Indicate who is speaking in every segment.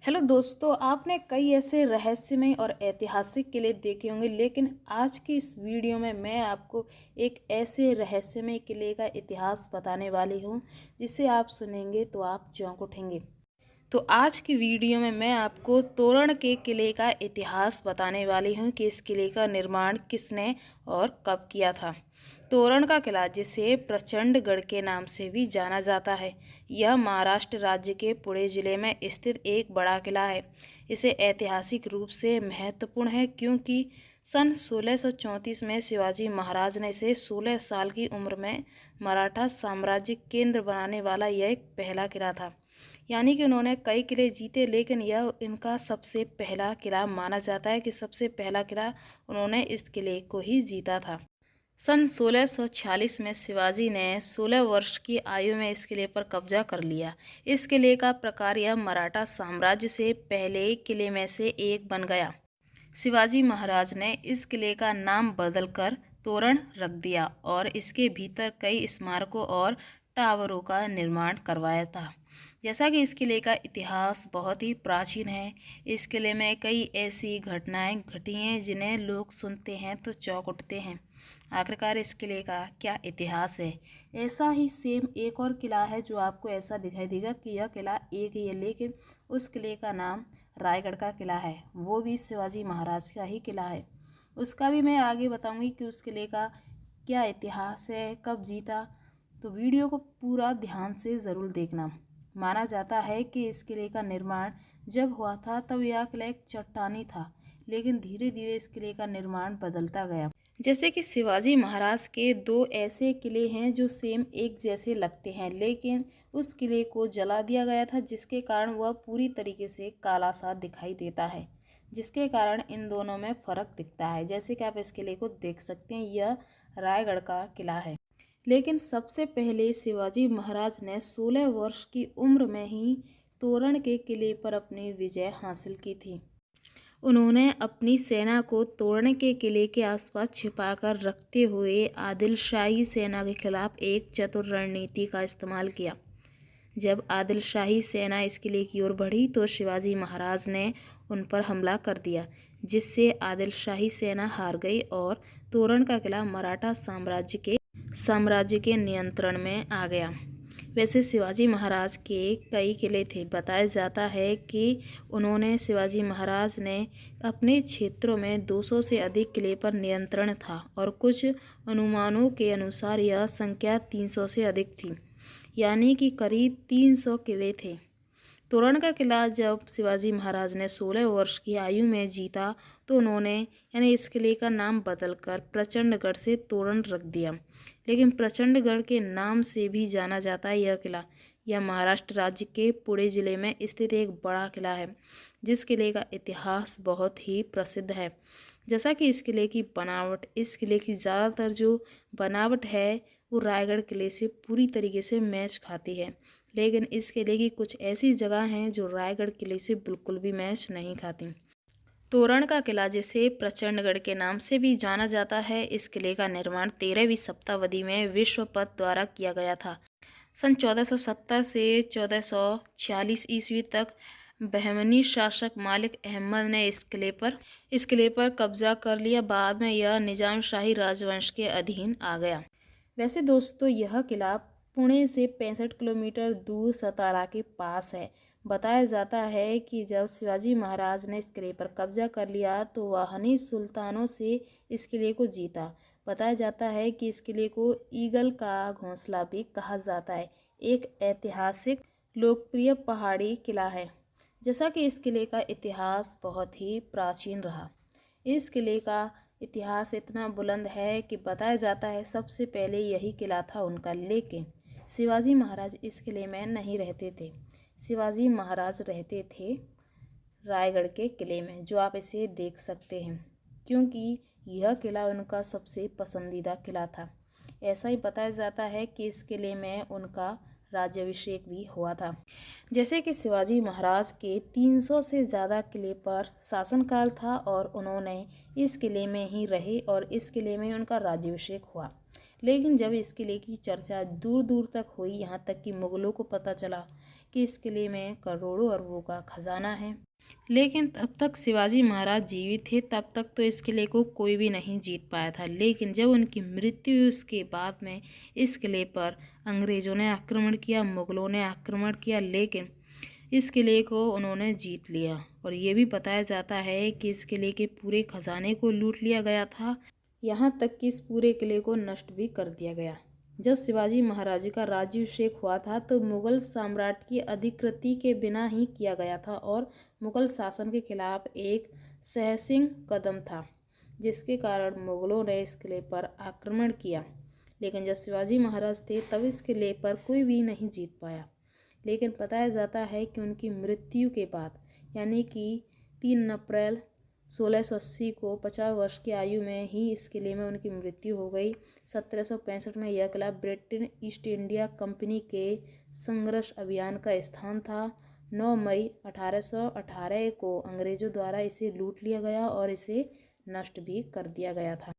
Speaker 1: Hello दोस्तों, आपने कई ऐसे रहस्यमय और ऐतिहासिक किले देखे होंगे, लेकिन आज की इस वीडियो में मैं आपको एक ऐसे रहस्यमय किले का इतिहास बताने वाली हूँ जिसे आप सुनेंगे तो आप चौंक उठेंगे। तो आज की वीडियो में मैं आपको तोरण के किले का इतिहास बताने वाली हूँ कि इस किले का निर्माण किसने और कब किया था। तोरण का किला, जिसे प्रचंडगढ़ के नाम से भी जाना जाता है, यह महाराष्ट्र राज्य के पुणे जिले में स्थित एक बड़ा किला है। इसे ऐतिहासिक रूप से महत्वपूर्ण है क्योंकि सन 1634 में शिवाजी महाराज ने इसे 16 साल की उम्र में मराठा साम्राज्य केंद्र बनाने वाला यह एक पहला किला था। यानी कि उन्होंने कई किले जीते, लेकिन यह इनका सबसे पहला किला माना जाता है कि सबसे पहला किला उन्होंने इस किले को ही जीता था। सन 1646 में शिवाजी ने 16 वर्ष की आयु में इस किले पर कब्जा कर लिया। इस किले का प्रकार यह मराठा साम्राज्य से पहले किले में से एक बन गया। शिवाजी महाराज ने इस किले का नाम बदलकर तोरण रख दिया और इसके भीतर कई स्मारकों और टावरों का निर्माण करवाया था। जैसा कि इस किले का इतिहास बहुत ही प्राचीन है, इस किले में कई ऐसी घटनाएं घटी हैं जिन्हें लोग सुनते हैं तो चौंक उठते हैं। आखिरकार इस किले का क्या इतिहास है? ऐसा ही सेम एक और किला है जो आपको ऐसा दिखाई देगा कि यह किला एक ही है, लेकिन उस किले का नाम रायगढ़ का किला है। वो भी शिवाजी महाराज का ही किला है। उसका भी मैं आगे बताऊंगी कि उस किले का क्या इतिहास है, कब जीता। तो वीडियो को पूरा ध्यान से ज़रूर देखना। माना जाता है कि इस किले का निर्माण जब हुआ था तब यह किला एक चट्टानी था, लेकिन धीरे धीरे इस किले का निर्माण बदलता गया। जैसे कि शिवाजी महाराज के दो ऐसे किले हैं जो सेम एक जैसे लगते हैं, लेकिन उस किले को जला दिया गया था जिसके कारण वह पूरी तरीके से काला सा दिखाई देता है, जिसके कारण इन दोनों में फ़र्क दिखता है। जैसे कि आप इस किले को देख सकते हैं, यह रायगढ़ का किला है। लेकिन सबसे पहले शिवाजी महाराज ने 16 वर्ष की उम्र में ही तोरण के किले पर अपनी विजय हासिल की थी। उन्होंने अपनी सेना को तोरण के किले के आसपास छिपाकर रखते हुए आदिल शाही सेना के खिलाफ एक चतुर रणनीति का इस्तेमाल किया। जब आदिल शाही सेना इस किले की ओर बढ़ी तो शिवाजी महाराज ने उन पर हमला कर दिया, जिससे आदिल शाही सेना हार गई और तोरण का किला मराठा साम्राज्य के नियंत्रण में आ गया। वैसे शिवाजी महाराज के कई किले थे। बताया जाता है कि शिवाजी महाराज ने अपने क्षेत्रों में 200 से अधिक किले पर नियंत्रण था और कुछ अनुमानों के अनुसार यह संख्या 300 से अधिक थी, यानी कि करीब 300 किले थे। तोरण का किला जब शिवाजी महाराज ने 16 वर्ष की आयु में जीता तो उन्होंने इस किले का नाम बदलकर प्रचंडगढ़ से तोरण रख दिया। लेकिन प्रचंडगढ़ के नाम से भी जाना जाता है यह किला। यह महाराष्ट्र राज्य के पुणे जिले में स्थित एक बड़ा किला है, जिस किले का इतिहास बहुत ही प्रसिद्ध है। जैसा कि इस किले की बनावट, इस किले की ज़्यादातर जो बनावट है वो रायगढ़ किले से पूरी तरीके से मैच खाती है, लेकिन इस किले की कुछ ऐसी जगह हैं जो रायगढ़ किले से बिल्कुल भी मैच नहीं खाती। तोरण का किला, जिसे प्रचंडगढ़ के नाम से भी जाना जाता है, इस किले का निर्माण 13वीं शताब्दी में विश्वपत द्वारा किया गया था। सन 1470 से 1446 ईस्वी तक बहमनी शासक मालिक अहमद ने इस किले पर कब्जा कर लिया। बाद में यह निजाम शाही राजवंश के अधीन आ गया। वैसे दोस्तों, यह किला पुणे से 65 किलोमीटर दूर सतारा के पास है। बताया जाता है कि जब शिवाजी महाराज ने इस किले पर कब्जा कर लिया तो वाहनी सुल्तानों से इस किले को जीता। बताया जाता है कि इस किले को ईगल का घोंसला भी कहा जाता है। एक ऐतिहासिक लोकप्रिय पहाड़ी किला है। जैसा कि इस किले का इतिहास बहुत ही प्राचीन रहा। इस किले का इतिहास इतना बुलंद है कि बताया जाता है सबसे पहले यही किला था उनका, लेकिन शिवाजी महाराज इस किले में नहीं रहते थे। शिवाजी महाराज रहते थे रायगढ़ के किले में, जो आप इसे देख सकते हैं, क्योंकि यह किला उनका सबसे पसंदीदा किला था। ऐसा ही बताया जाता है कि इस किले में उनका राज्याभिषेक भी हुआ था। जैसे कि शिवाजी महाराज के 300 से ज़्यादा किले पर शासनकाल था और उन्होंने इस किले में ही रहे और इस किले में उनका राज्याभिषेक हुआ। लेकिन जब इस किले की चर्चा दूर दूर तक हुई, यहाँ तक कि मुग़लों को पता चला कि कि इस किले में करोड़ों अरबों का खजाना है। लेकिन तब तक शिवाजी महाराज जीवित थे, तब तक तो इस किले को कोई भी नहीं जीत पाया था। लेकिन जब उनकी मृत्यु हुई उसके बाद में इस किले पर अंग्रेज़ों ने आक्रमण किया, मुग़लों ने आक्रमण किया, लेकिन इस किले को उन्होंने जीत लिया। और ये भी बताया जाता है कि इस किले के पूरे खजाने को लूट लिया गया था, यहाँ तक कि इस पूरे किले को नष्ट भी कर दिया गया। जब शिवाजी महाराज का राज्याभिषेक हुआ था तो मुग़ल सम्राट की अधिकृति के बिना ही किया गया था और मुग़ल शासन के खिलाफ एक साहसिक कदम था, जिसके कारण मुग़लों ने इस किले पर आक्रमण किया। लेकिन जब शिवाजी महाराज थे तब इस किले पर कोई भी नहीं जीत पाया। लेकिन बताया जाता है कि उनकी मृत्यु के बाद यानी कि 3 अप्रैल 1680 को 50 वर्ष की आयु में ही इस किले में उनकी मृत्यु हो गई। 1765 में यह किला ब्रिटेन ईस्ट इंडिया कंपनी के संघर्ष अभियान का स्थान था। 9 मई 1818 को अंग्रेज़ों द्वारा इसे लूट लिया गया और इसे नष्ट भी कर दिया गया था।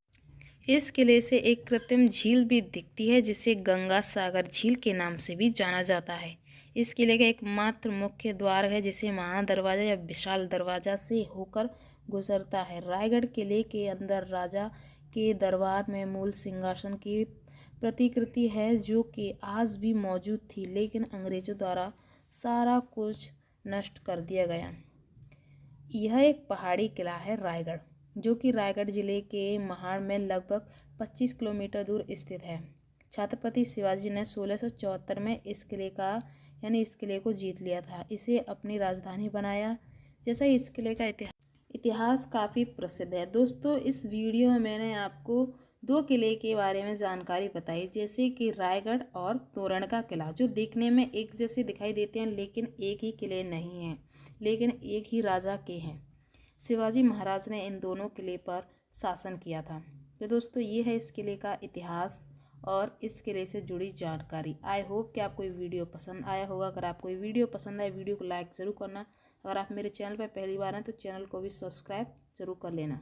Speaker 1: इस किले से एक कृत्रिम झील भी दिखती है जिसे गंगा सागर झील के नाम से भी जाना जाता है। इस किले का एकमात्र मुख्य द्वार है जिसे महादरवाजा या विशाल दरवाजा से होकर गुजरता है। रायगढ़ किले के अंदर राजा के दरबार में मूल सिंहासन की प्रतिकृति है जो कि आज भी मौजूद थी, लेकिन अंग्रेजों द्वारा सारा कुछ नष्ट कर दिया गया। यह एक पहाड़ी किला है रायगढ़, जो कि रायगढ़ जिले के महाड़ में लगभग 25 किलोमीटर दूर स्थित है। छत्रपति शिवाजी ने 1674 में इस किले को जीत लिया था, इसे अपनी राजधानी बनाया। जैसा इस किले का इतिहास काफ़ी प्रसिद्ध है। दोस्तों, इस वीडियो में मैंने आपको 2 किले के बारे में जानकारी बताई, जैसे कि रायगढ़ और तोरण का किला, जो देखने में एक जैसे दिखाई देते हैं लेकिन एक ही किले नहीं हैं, लेकिन एक ही राजा के हैं। शिवाजी महाराज ने इन दोनों किले पर शासन किया था। तो दोस्तों, ये है इस किले का इतिहास और इस किले से जुड़ी जानकारी। आई होप कि आपको ये वीडियो पसंद आया होगा। अगर आपको ये वीडियो पसंद आए, वीडियो को लाइक ज़रूर करना। अगर आप मेरे चैनल पर पहली बार हैं तो चैनल को भी सब्सक्राइब ज़रूर कर लेना।